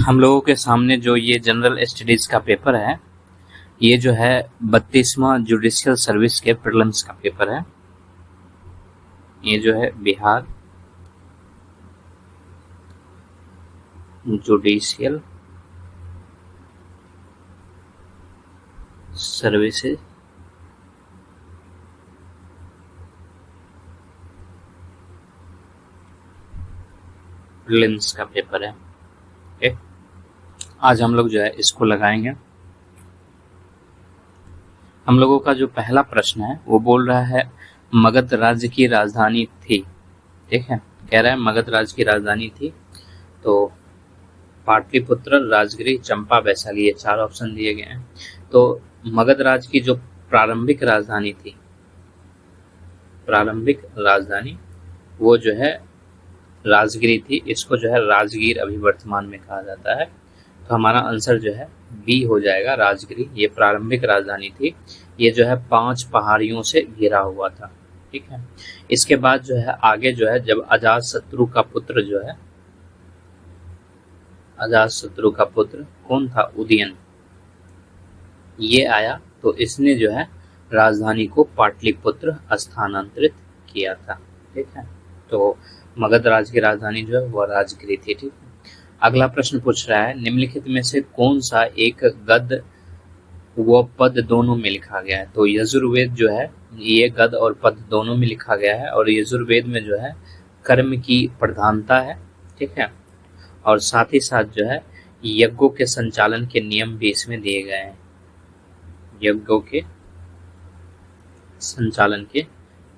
हम लोगों के सामने जो ये जनरल स्टडीज का पेपर है, ये जो है 32वां जुडिशियल सर्विस के प्रीलिम्स का पेपर है। ये जो है बिहार जुडिशियल सर्विसेज प्रीलिम्स का पेपर है। ओके, आज हम लोग जो है इसको लगाएंगे। हम लोगों का जो पहला प्रश्न है वो बोल रहा है मगध राज्य की राजधानी थी। ठीक है, कह रहा है मगध राज्य की राजधानी थी। तो पाटलिपुत्र, राजगिरी, चंपा, वैशाली, ये 4 ऑप्शन दिए गए हैं। तो मगध राज्य की जो प्रारंभिक राजधानी थी, प्रारंभिक राजधानी वो जो है राजगिरी थी। इसको जो है राजगीर अभी वर्तमान में कहा जाता है। तो हमारा आंसर जो है बी हो जाएगा, राजगिरी। ये प्रारंभिक राजधानी थी। ये जो है 5 पहाड़ियों से घिरा हुआ था। ठीक है, इसके बाद जो है आगे जो है जब अजातशत्रु का पुत्र जो है, अजातशत्रु का पुत्र कौन था, उदयन, ये आया तो इसने जो है राजधानी को पाटलिपुत्र स्थानांतरित किया था। ठीक है, तो मगध राज्य की राजधानी जो है वह राजगिरी थी। ठीक है, अगला प्रश्न पूछ रहा है निम्नलिखित में से कौन सा एक गद व पद दोनों में लिखा गया है। तो यजुर्वेद जो है ये गद और पद दोनों में लिखा गया है, और यजुर्वेद में जो है कर्म की प्रधानता है। ठीक है, और साथ ही साथ जो है यज्ञों के संचालन के नियम भी इसमें दिए गए हैं। यज्ञों के संचालन के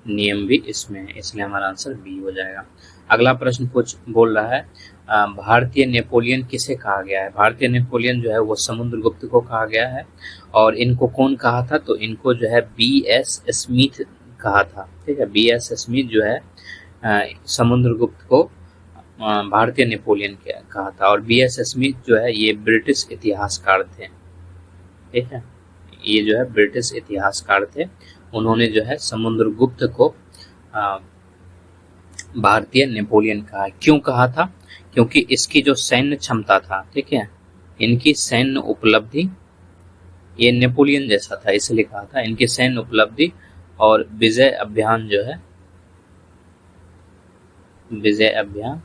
नियम भी इसमें है, इसलिए हमारा आंसर बी हो जाएगा। अगला प्रश्न बोल रहा है भारतीय नेपोलियन किसे कहा गया है। भारतीय नेपोलियन जो है वो समुद्रगुप्त को कहा गया है। और इनको कौन कहा था, तो इनको जो है B.S. स्मिथ कहा था। ठीक है, B.S. स्मिथ जो है समुद्रगुप्त को भारतीय नेपोलियन कहा था। और B.S. स्मिथ जो है ये ब्रिटिश इतिहासकार थे। ठीक है, ये जो है ब्रिटिश इतिहासकार थे। उन्होंने जो है समुद्रगुप्त को भारतीय नेपोलियन कहा। क्यों कहा था, क्योंकि इसकी जो सैन्य क्षमता था, ठीक है, इनकी सैन्य उपलब्धि, ये नेपोलियन जैसा था इसलिए कहा था। इनकी सैन्य उपलब्धि और विजय अभियान जो है, विजय अभियान,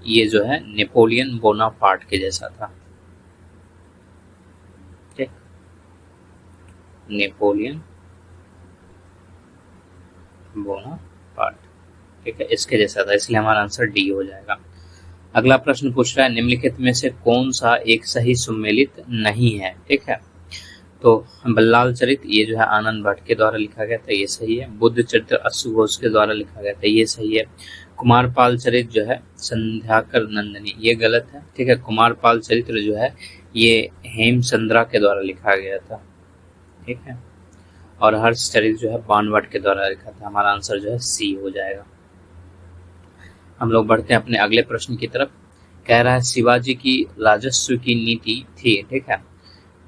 ये जो है नेपोलियन बोनापार्ट के जैसा था। ठीक, नेपोलियन बोनापार्ट, ठीक है, इसके जैसा था, इसलिए हमारा आंसर डी हो जाएगा। अगला प्रश्न पूछ रहा है निम्नलिखित में से कौन सा एक सही सुमेलित नहीं है। ठीक है, तो बल्लाल चरित ये जो है आनंद भट्ट के द्वारा लिखा गया था, ये सही है। बुद्ध चरित्र अश्व घोष के द्वारा लिखा गया था, ये सही है। कुमारपाल चरित जो है संध्याकर नंदिनी, ये गलत है। ठीक है, कुमारपाल चरित्र जो है ये हेमचंद्रा के द्वारा लिखा गया था। ठीक है, और हर्ष चरित जो है बाणभट्ट के द्वारा लिखा था। हमारा आंसर जो है सी हो जाएगा। हम लोग बढ़ते हैं अपने अगले प्रश्न की तरफ। कह रहा है शिवाजी की राजस्व की नीति थी। ठीक है,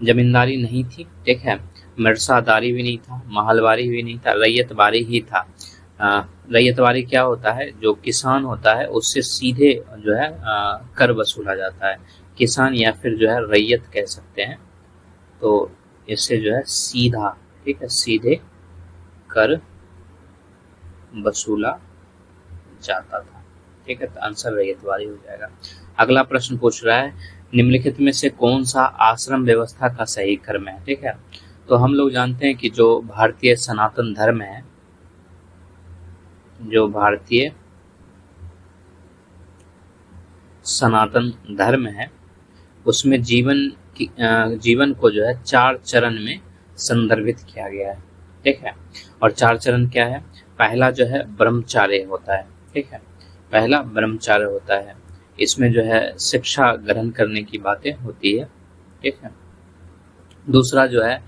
जमींदारी नहीं थी। ठीक है, मिर्सादारी भी नहीं था, महलवारी भी नहीं था, रैयतवारी ही था। रैयतवारी क्या होता है, जो किसान होता है उससे सीधे जो है कर वसूला जाता है। किसान या फिर जो है रैयत कह सकते हैं, तो इससे जो है सीधा, ठीक है, सीधे कर वसूला जाता था। ठीक है, तो आंसर रैयतवारी हो जाएगा। अगला प्रश्न पूछ रहा है निम्नलिखित में से कौन सा आश्रम व्यवस्था का सही क्रम है। ठीक है, तो हम लोग जानते हैं कि जो भारतीय सनातन धर्म है, जो भारतीय सनातन धर्म है, उसमें जीवन को जो है 4 चरण में संदर्भित किया गया है। ठीक है, और 4 चरण क्या है, पहला जो है ब्रह्मचार्य होता है। ठीक है, पहला ब्रह्मचार्य होता है, इसमें जो है शिक्षा ग्रहण करने की बातें होती है। ठीक है, दूसरा जो है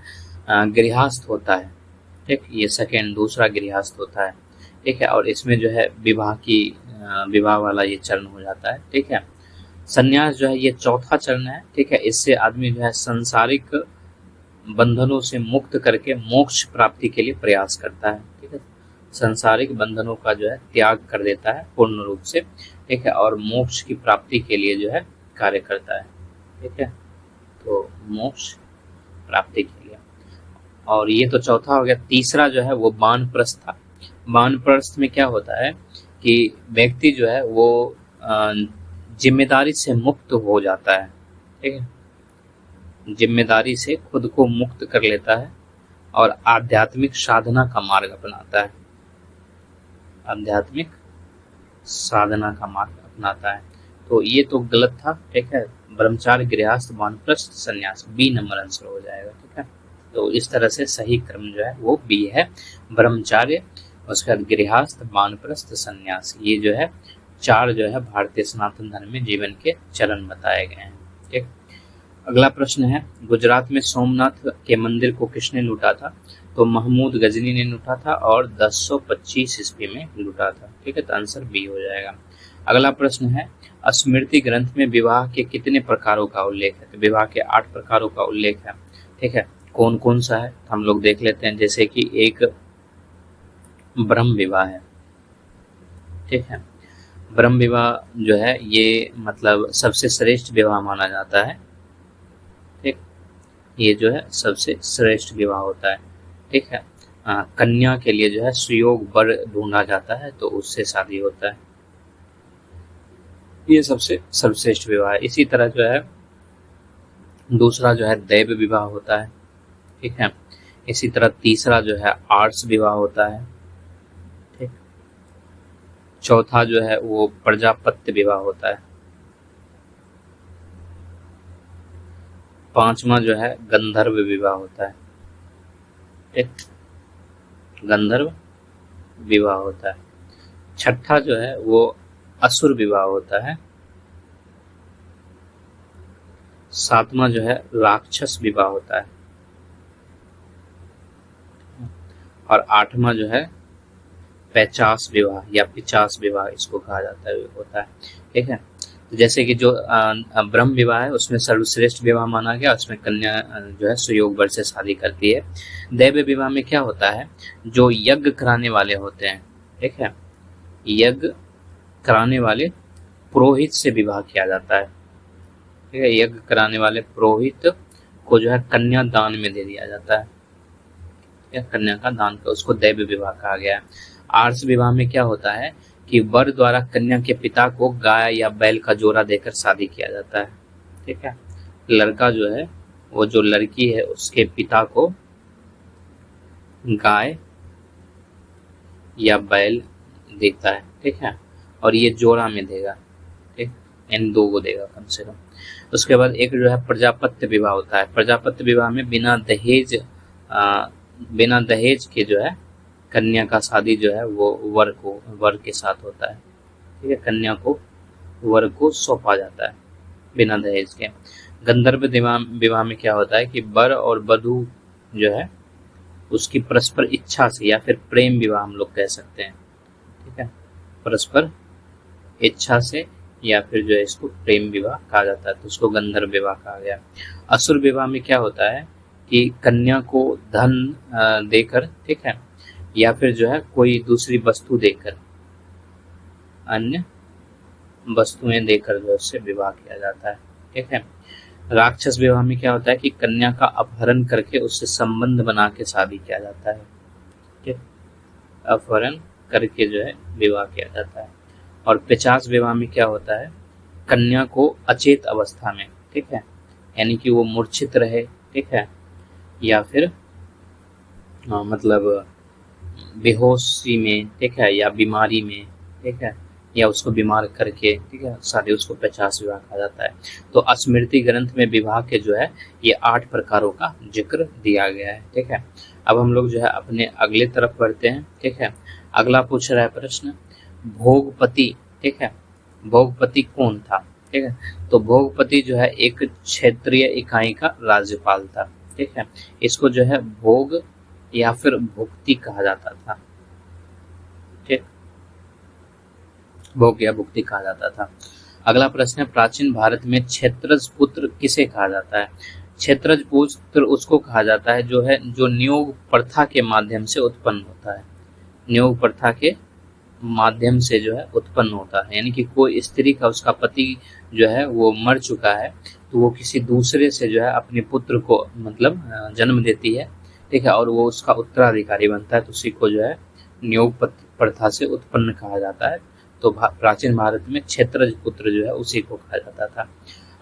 गृहस्थ होता है। ठीक, ये सेकेंड, दूसरा गृहस्थ होता है। ठीक है, और इसमें जो है विवाह वाला ये चरण हो जाता है। ठीक है, संन्यास जो है ये चौथा चरण है। ठीक है, इससे आदमी जो है सांसारिक बंधनों से मुक्त करके मोक्ष प्राप्ति के लिए प्रयास करता है। ठीक है, सांसारिक बंधनों का जो है त्याग कर देता है पूर्ण रूप से। ठीक है, और मोक्ष की प्राप्ति के लिए जो है कार्य करता है। ठीक है, तो मोक्ष प्राप्ति के लिए। और ये तो चौथा हो गया। तीसरा जो है वो वानप्रस्थ था। वानप्रस्थ में क्या होता है कि व्यक्ति जो है वो जिम्मेदारी से मुक्त हो जाता है। ठीक है, जिम्मेदारी से खुद को मुक्त कर लेता है और आध्यात्मिक साधना का मार्ग अपनाता है। आध्यात्मिक साधना का मार्ग अपनाता है। तो ये तो गलत था। ठीक है, ब्रह्मचार्य, गृहस्थ, वानप्रस्थ, संन्यास, बी नंबर आंसर हो जाएगा। ठीक है, तो इस तरह से सही क्रम जो है वो बी है, ब्रह्मचार्य, उसके बाद गृहस्थ, वानप्रस्थ, संन्यास। ये जो है 4 जो है भारतीय सनातन धर्म में जीवन के चरण बताए गए हैं। ठीक, अगला प्रश्न है, गुजरात में सोमनाथ के मंदिर को किसने लूटा था? तो महमूद गजनी ने लूटा था और 1025 ईस्वी में लूटा था। ठीक है, तो आंसर बी हो जाएगा। अगला प्रश्न है, स्मृति ग्रंथ में विवाह के कितने प्रकारों का उल्लेख है? तो विवाह के 8 प्रकारों का उल्लेख है। ठीक है, कौन कौन सा है हम लोग देख लेते हैं। जैसे कि एक ब्रह्म विवाह है। ठीक है, ब्रह्म विवाह जो है ये मतलब सबसे श्रेष्ठ विवाह माना जाता है। ठीक, ये जो है सबसे श्रेष्ठ विवाह होता है। ठीक है, कन्या के लिए जो है सुयोग वर ढूंढा जाता है तो उससे शादी होता है। ये सबसे सर्वश्रेष्ठ विवाह है। इसी तरह जो है दूसरा जो है दैव विवाह होता है। ठीक है, इसी तरह तीसरा जो है आर्ष विवाह होता है। ठीक, चौथा जो है वो प्रजापत्य विवाह होता है। पांचवा जो है गंधर्व विवाह होता है। ठीक, गंधर्व विवाह होता है। छठा जो है वो असुर विवाह होता है। सातवां जो है राक्षस विवाह होता है। और आठवां जो है पैचास विवाह या पिचास विवाह इसको कहा जाता है होता है। ठीक है, तो जैसे कि जो ब्रह्म विवाह है उसमें सर्वश्रेष्ठ विवाह माना गया, उसमें कन्या जो है सुयोग वर से शादी करती है। दैव विवाह में क्या होता है, जो यज्ञ कराने वाले होते हैं। ठीक है, यज्ञ कराने वाले पुरोहित से विवाह किया जाता है। ठीक है, यज्ञ कराने वाले पुरोहित को जो है कन्या दान में दे दिया जाता है। कन्या का दान का उसको दैव विवाह कहा गया है। आर्ष विवाह में क्या होता है कि वर द्वारा कन्या के पिता को गाय या बैल का जोड़ा देकर शादी किया जाता है। ठीक है, लड़का जो है वो जो लड़की है उसके पिता को गाय या बैल देता है। ठीक है, और ये जोड़ा में देगा। ठीक, इन 2 को देगा कम से कम। उसके बाद एक जो है प्रजापत्य विवाह होता है। प्रजापत्य विवाह में बिना दहेज के जो है कन्या का शादी जो है वो वर के साथ होता है। ठीक है, कन्या को वर को सौंपा जाता है बिना दहेज के। गंधर्व विवाह में क्या होता है कि वर और वधू जो है उसकी परस्पर इच्छा से या फिर प्रेम विवाह हम लोग कह सकते हैं। ठीक है, परस्पर इच्छा से या फिर जो है इसको प्रेम विवाह कहा जाता है, तो उसको गंधर्व विवाह कहा गया। असुर विवाह में क्या होता है कि कन्या को धन देकर, ठीक है, या फिर जो है कोई दूसरी वस्तु देकर, अन्य वस्तुएं देकर जो उससे विवाह किया जाता है। ठीक है, राक्षस विवाह में क्या होता है कि कन्या का अपहरण करके उससे संबंध बना के शादी किया जाता है। ठीक, अपहरण करके जो है विवाह किया जाता है। और पिचास विवाह में क्या होता है, कन्या को अचेत अवस्था में, ठीक है, यानी कि वो मूर्छित रहे, ठीक है, या फिर मतलब बेहोशी में, ठीक है, या बीमारी में, ठीक है, या उसको बीमार करके, ठीक है, शादी, उसको 50 विवाह कहा जाता है। तो स्मृति ग्रंथ में विवाह के जो है ये 8 प्रकारों का जिक्र दिया गया है। ठीक है, अब हम लोग जो है अपने अगले तरफ बढ़ते हैं। ठीक है, अगला पूछ रहा है प्रश्न, भोगपति, ठीक है, भोगपति कौन था? ठीक है, तो भोगपति जो है एक क्षेत्रीय इकाई का राज्यपाल था। ठीक है, इसको जो है भोग या फिर भुक्ति कहा जाता था। ठीक, भोग या भुक्ति कहा जाता था। अगला प्रश्न है, प्राचीन भारत में क्षेत्रज पुत्र किसे कहा जाता है? क्षेत्रज पुत्र उसको कहा जाता है जो नियोग प्रथा के माध्यम से उत्पन्न होता है। नियोग प्रथा के माध्यम से जो है उत्पन्न होता है। यानी कि कोई स्त्री का, उसका पति जो है वो मर चुका है, तो वो किसी दूसरे से जो है अपने पुत्र को मतलब जन्म देती है, ठीक है, और वो उसका उत्तराधिकारी बनता है, तो उसी को जो है न्योग प्रथा से उत्पन्न कहा जाता है। तो प्राचीन भारत में क्षेत्रज पुत्र जो है उसी को कहा जाता था।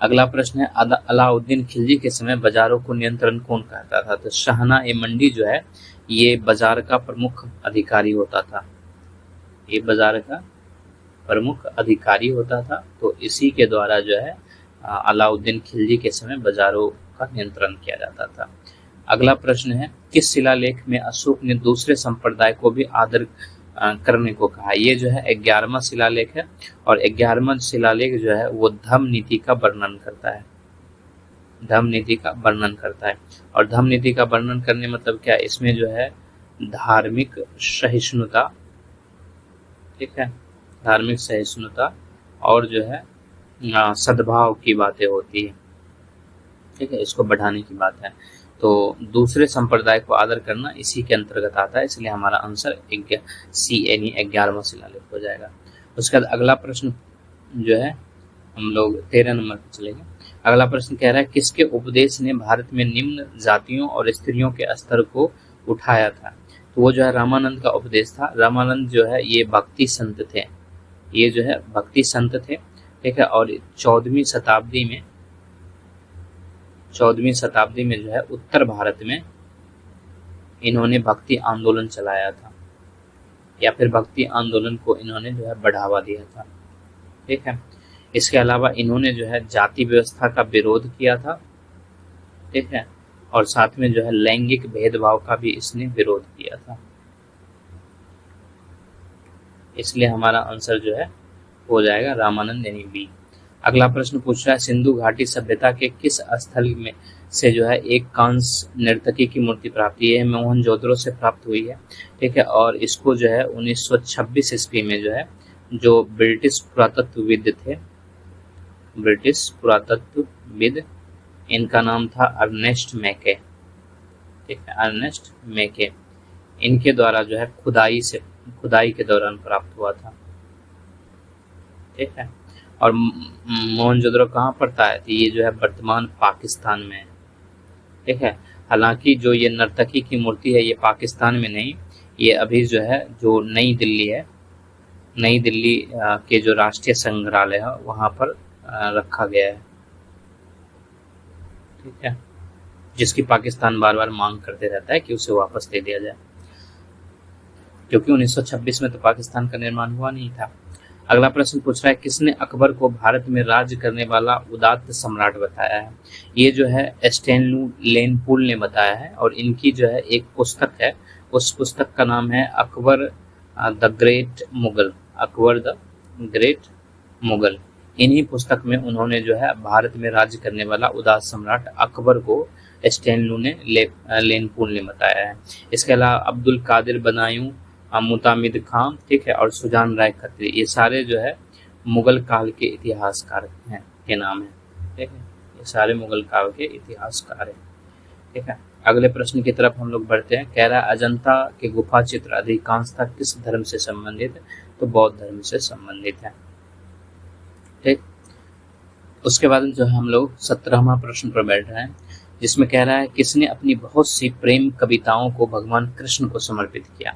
अगला प्रश्न है, अलाउद्दीन खिलजी के समय बाजारों को नियंत्रण कौन करता था? तो शाहना ए मंडी जो है ये बाजार का प्रमुख अधिकारी होता था, ये बाजार का प्रमुख अधिकारी होता था। तो इसी के द्वारा जो है अलाउद्दीन खिलजी के समय बाजारों का नियंत्रण किया जाता था। अगला प्रश्न है, किस शिलालेख में अशोक ने दूसरे संप्रदाय को भी आदर करने को कहा? ये जो है 11वां शिलालेख है, और 11वां शिलालेख जो है वो धम्म नीति का वर्णन करता है, धम्म नीति का वर्णन करता है। और धम्म नीति का वर्णन करने मतलब क्या, इसमें जो है धार्मिक सहिष्णुता, ठीक है, धार्मिक सहिष्णुता और जो है सद्भाव की बातें होती है, ठीक है, इसको बढ़ाने की बात है। तो दूसरे संप्रदाय को आदर करना इसी के अंतर्गत आता है, इसलिए हमारा आंसर सी यानी 11वां शिलालेख हो जाएगा। उसके बाद अगला प्रश्न जो है हम लोग 13 नंबर पर चलेंगे। अगला प्रश्न कह रहा है, किसके उपदेश ने भारत में निम्न जातियों और स्त्रियों के स्तर को उठाया था? तो वो जो है रामानंद का उपदेश था। रामानंद जो है ये भक्ति संत थे, ये जो है भक्ति संत थे, ठीक है, और 14वीं शताब्दी में जो है उत्तर भारत में इन्होंने भक्ति आंदोलन चलाया था, या फिर भक्ति आंदोलन को इन्होंने जो है बढ़ावा दिया था, ठीक है। इसके अलावा इन्होंने जो है जाति व्यवस्था का विरोध किया था, ठीक है, और साथ में जो है लैंगिक भेदभाव का भी इसने विरोध किया था, इसलिए हमारा आंसर जो है हो जाएगा रामानंद यानी बी। अगला प्रश्न पूछ रहा है, सिंधु घाटी सभ्यता के किस स्थल में से जो है एक कांस्य नर्तकी की मूर्ति प्राप्त हुई है? मोहनजोदड़ो से प्राप्त हुई है, ठीक है, और इसको जो है 1926 ईस्वी में जो है जो ब्रिटिश पुरातत्वविद थे, ब्रिटिश पुरातत्वविद, इनका नाम था अर्नेस्ट मैके, ठीक है, अर्नेस्ट मैके, इनके द्वारा जो है खुदाई के दौरान प्राप्त हुआ था, ठीक है। और मोहनजोदड़ो कहाँ पड़ता है? तो ये जो है वर्तमान पाकिस्तान में है, ठीक है। हालांकि जो ये नर्तकी की मूर्ति है ये पाकिस्तान में नहीं, ये अभी जो है जो नई दिल्ली है, नई दिल्ली के जो राष्ट्रीय संग्रहालय है वहाँ पर रखा गया है, ठीक है, जिसकी पाकिस्तान बार बार मांग करते रहता है कि उसे वापस दे दिया जाए, क्योंकि 1926 में तो पाकिस्तान का निर्माण हुआ नहीं था। अगला प्रश्न पूछ रहा है, किसने अकबर को भारत में राज्य करने वाला उदात्त सम्राट बताया है? ये जो है स्टैनली लेनपूल ने बताया है, और इनकी जो है एक पुस्तक है, उस पुस्तक का नाम है Akbar the great Mughal, Akbar the great Mughal. इन्हीं पुस्तक में उन्होंने जो है भारत में राज्य करने वाला उदात्त सम्राट अकबर को स्टैनली लेनपूल ने बताया है। इसके अलावा अब्दुल कादिर बनायूं, मुतामिद खान, ठीक है, और सुजान राय खत्री, ये सारे जो है मुगल काल के इतिहासकार हैं के नाम है, ठीक है, ये सारे मुगल काल के इतिहासकार हैं, ठीक है। अगले प्रश्न की तरफ हम लोग बढ़ते हैं। कह रहा है, अजंता के गुफा चित्र अधिकांशतः किस धर्म से संबंधित है? तो बौद्ध धर्म से संबंधित है, ठीक। उसके बाद जो हम लोग 17वां प्रश्न पर बैठ रहे हैं, जिसमें कह रहा है, किसने अपनी बहुत सी प्रेम कविताओं को भगवान कृष्ण को समर्पित किया?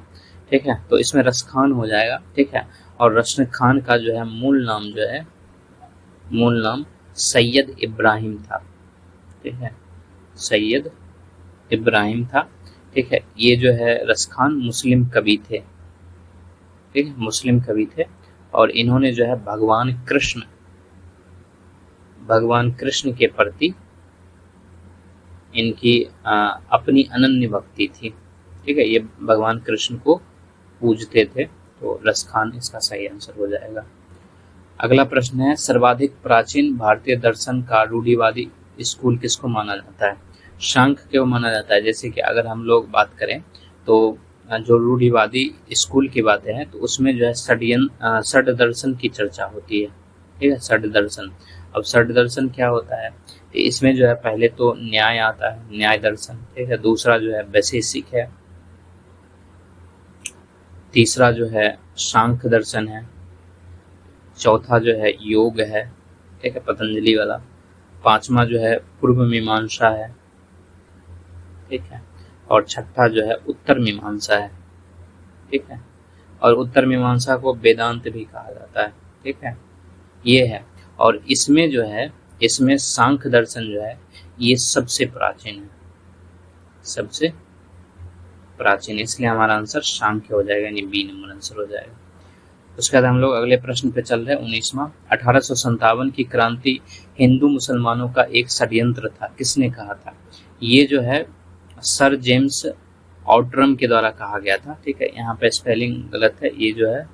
ठीक है, तो इसमें रसखान हो जाएगा, ठीक है, और रसखान का जो है मूल नाम सैयद इब्राहिम था, ठीक है, सैयद इब्राहिम था, ठीक है। ये जो है रसखान मुस्लिम कवि थे, ठीक है, मुस्लिम कवि थे, और इन्होंने जो है भगवान कृष्ण के प्रति इनकी अपनी अनन्य भक्ति थी, ठीक है, ये भगवान कृष्ण को पूजते थे, तो रसखान इसका सही आंसर हो जाएगा। अगला प्रश्न है, सर्वाधिक प्राचीन भारतीय दर्शन का रूढ़िवादी स्कूल किसको माना जाता है? सांख्य को माना जाता है। जैसे कि अगर हम लोग बात करें तो जो रूढ़िवादी स्कूल की बातें हैं तो उसमें जो है षड दर्शन की चर्चा होती है, ठीक है, षड दर्शन। अब षड दर्शन क्या होता है? इसमें जो है पहले तो न्याय आता है, न्याय दर्शन, ठीक है, दूसरा जो है वैशेषिक है, तीसरा जो है सांख्य दर्शन है, चौथा जो है योग है, ठीक है, पतंजलि वाला, पांचवा जो है पूर्व मीमांसा है, ठीक है, और छठा जो है उत्तर मीमांसा है, ठीक है, और उत्तर मीमांसा को वेदांत भी कहा जाता है, ठीक है, ये है। और इसमें जो है, इसमें सांख्य दर्शन जो है ये सबसे प्राचीन है, सबसे प्राचीन, इसलिए हमारा आंसर सांख्य हो जाएगा, यानी बी नंबर आंसर हो जाएगा। उसके बाद हम लोग अगले प्रश्न पे चल रहे हैं। 19वां, 1857 की क्रांति हिंदू मुसलमानों का एक षड्यंत्र था, किसने कहा था? ये जो है सर जेम्स आउटरम के द्वारा कहा गया था, ठीक है, यहाँ पे स्पेलिंग गलत है, ये जो है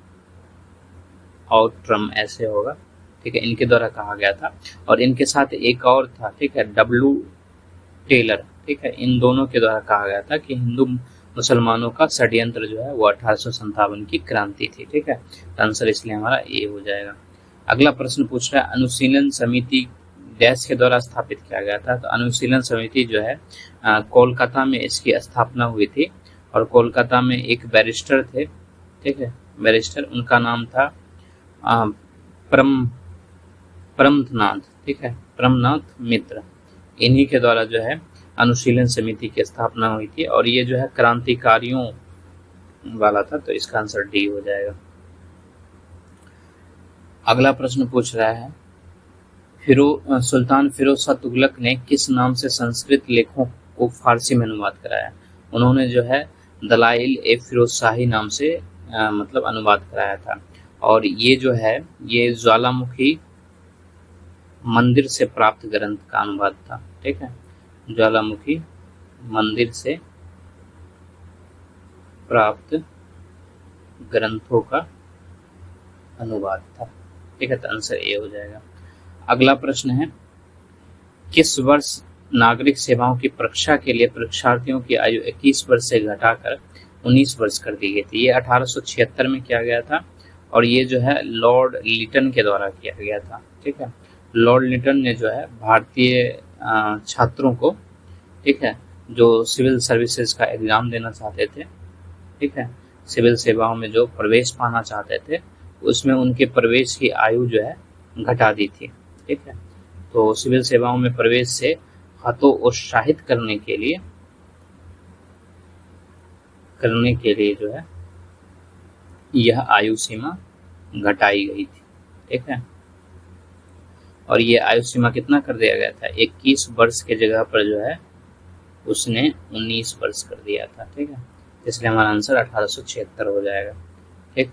आउटरम ऐसे होगा, ठीक है, इनके द्वारा कहा गया था। और इनके साथ एक और था, ठीक है, डब्ल्यू टेलर, ठीक है, इन दोनों के द्वारा कहा गया था कि हिंदू मुसलमानों का षड्यंत्र जो है वो 1857 की क्रांति थी, ठीक है, तो आंसर इसलिए हमारा ए हो जाएगा। अगला प्रश्न पूछ रहा है अनुशीलन समिति डैश के द्वारा स्थापित किया गया था? तो अनुशीलन समिति जो है कोलकाता में इसकी स्थापना हुई थी, और कोलकाता में एक बैरिस्टर थे, ठीक है, बैरिस्टर, उनका नाम था परमनाथ, ठीक है, परमनाथ मित्र, इन्हीं के द्वारा जो है अनुशीलन समिति की स्थापना हुई थी, और ये जो है क्रांतिकारियों वाला था, तो इसका आंसर डी हो जाएगा। अगला प्रश्न पूछ रहा है सुल्तान फिरोज शाह तुगलक ने किस नाम से संस्कृत लेखों को फारसी में अनुवाद कराया? उन्होंने जो है दलाइल ए फिरोज शाही नाम से मतलब अनुवाद कराया था, और ये जो है ये ज्वालामुखी मंदिर से प्राप्त ग्रंथ का अनुवाद था, ठीक है, ज्वालामुखी मंदिर से प्राप्त ग्रंथों का अनुवाद था, ठीक है, तो आंसर ए हो जाएगा। अगला प्रश्न है किस वर्ष नागरिक सेवाओं की परीक्षा के लिए परीक्षार्थियों की आयु 21 वर्ष से घटाकर 19 वर्ष कर दी गई थी? ये 1876 में किया गया था, और ये जो है लॉर्ड लिटन के द्वारा किया गया था, ठीक है, लॉर्ड लिटन ने जो है भारतीय छात्रों को, ठीक है, जो सिविल सर्विसेज का एग्जाम देना चाहते थे, ठीक है, सिविल सेवाओं में जो प्रवेश पाना चाहते थे, उसमें उनके प्रवेश की आयु जो है घटा दी थी, ठीक है, तो सिविल सेवाओं में प्रवेश से हतोत्साहित करने के लिए जो है यह आयु सीमा घटाई गई थी, ठीक है, और ये आयु सीमा कितना कर दिया गया था? 21 वर्ष के जगह पर जो है उसने 19 वर्ष कर दिया था, ठीक है, इसलिए हमारा आंसर 1876 हो जाएगा, ठीक।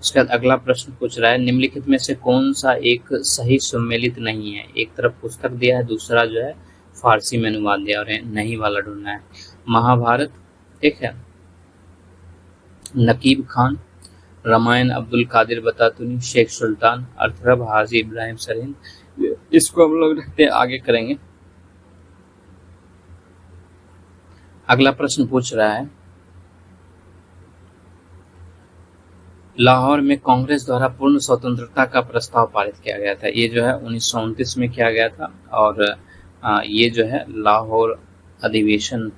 उसके बाद अगला प्रश्न पूछ रहा है निम्नलिखित में से कौन सा एक सही सुमेलित नहीं है? एक तरफ पुस्तक दिया है, दूसरा जो है फारसी में अनुवाद दिया, और नहीं वाला ढूंढना है। महाभारत, ठीक है, नकीब खान, रामायण अब्दुल कादिर बतातुनी, शेख सुल्तान, अर्थरब हाजी इब्राहिम सरहिंद, इसको हम लोग रखते हैं आगे करेंगे। अगला प्रश्न पूछ रहा है लाहौर में कांग्रेस द्वारा पूर्ण स्वतंत्रता का प्रस्ताव पारित किया गया था। ये जो है 1929 में किया गया था, और ये जो है लाहौर अधिवेशन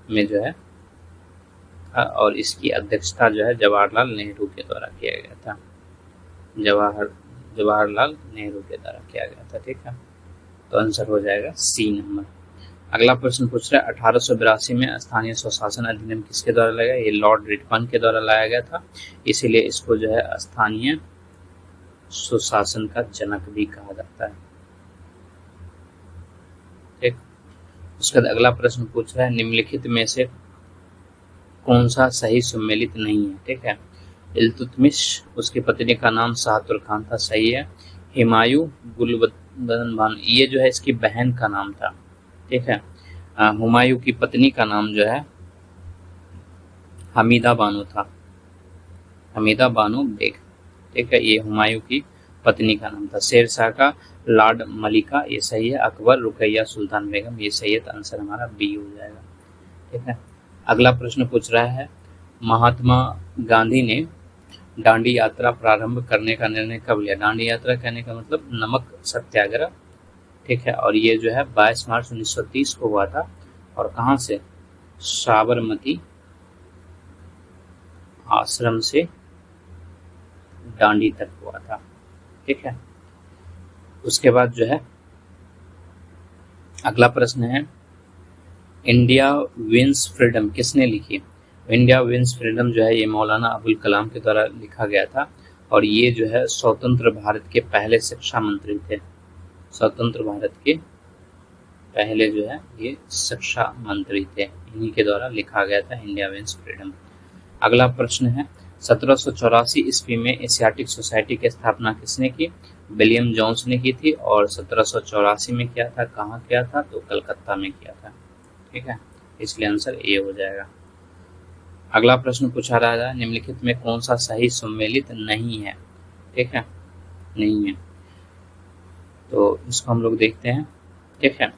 में जो है, और इसकी अध्यक्षता जो है जवाहरलाल नेहरू के द्वारा किया गया था, जवाहरलाल नेहरू के द्वारा किया गया था, ठीक है, तो आंसर हो जाएगा सी नंबर। अगला प्रश्न पूछ रहा है 1882 में स्थानीय स्वशासन अधिनियम किसके द्वारा लाया गया? ये लॉर्ड रिटमन के द्वारा लाया गया था, इसीलिए इसको जो है स्थानीय सुशासन का जनक भी कहा जाता है, ठीक। उसके बाद अगला प्रश्न पूछ रहा है निम्नलिखित में से कौन सा सही सुमेलित नहीं है? ठीक है, इल्तुतमिश, उसकी पत्नी का नाम शाहतुर खान था, सही है। हुमायूं गुलबदन बानो, ये जो है इसकी बहन का नाम था, ठीक है। हुमायूं की पत्नी का नाम जो है हमीदा बानो था, हमीदा बानो बेग, ठीक है, ये हुमायूं की पत्नी का नाम था। शेर शाह का लॉर्ड मलिका, ये सही है। अकबर, रुकैया सुल्तान बेगम, ये सही है, तो आंसर हमारा बी हो जाएगा, ठीक है। अगला प्रश्न पूछ रहा है महात्मा गांधी ने दांडी यात्रा प्रारंभ करने का निर्णय कब लिया? दांडी यात्रा कहने का मतलब नमक सत्याग्रह, ठीक है, और ये जो है 22 मार्च 1930 को हुआ था, और कहाँ से? साबरमती आश्रम से डांडी तक हुआ था। ठीक है, उसके बाद जो है अगला प्रश्न है, इंडिया विंस फ्रीडम किसने लिखी? इंडिया विंस फ्रीडम जो है ये मौलाना अबुल कलाम के द्वारा लिखा गया था और ये जो है स्वतंत्र भारत के पहले शिक्षा मंत्री थे। स्वतंत्र भारत के पहले जो है ये शिक्षा मंत्री थे, इन्हीं के द्वारा लिखा गया था इंडिया विंस फ्रीडम। अगला प्रश्न है, 1784 ईस्वी में एशियाटिक सोसाइटी की स्थापना किसने की? विलियम जोन्स ने की थी और 1784 में किया था। कहाँ किया था? तो कलकत्ता में किया था। ठीक है, इसलिए आंसर ए हो जाएगा। अगला प्रश्न पूछा रहा है, निम्नलिखित में कौन सा सही सम्मिलित नहीं है? ठीक है, नहीं है, तो इसको हम लोग देखते हैं। ठीक है,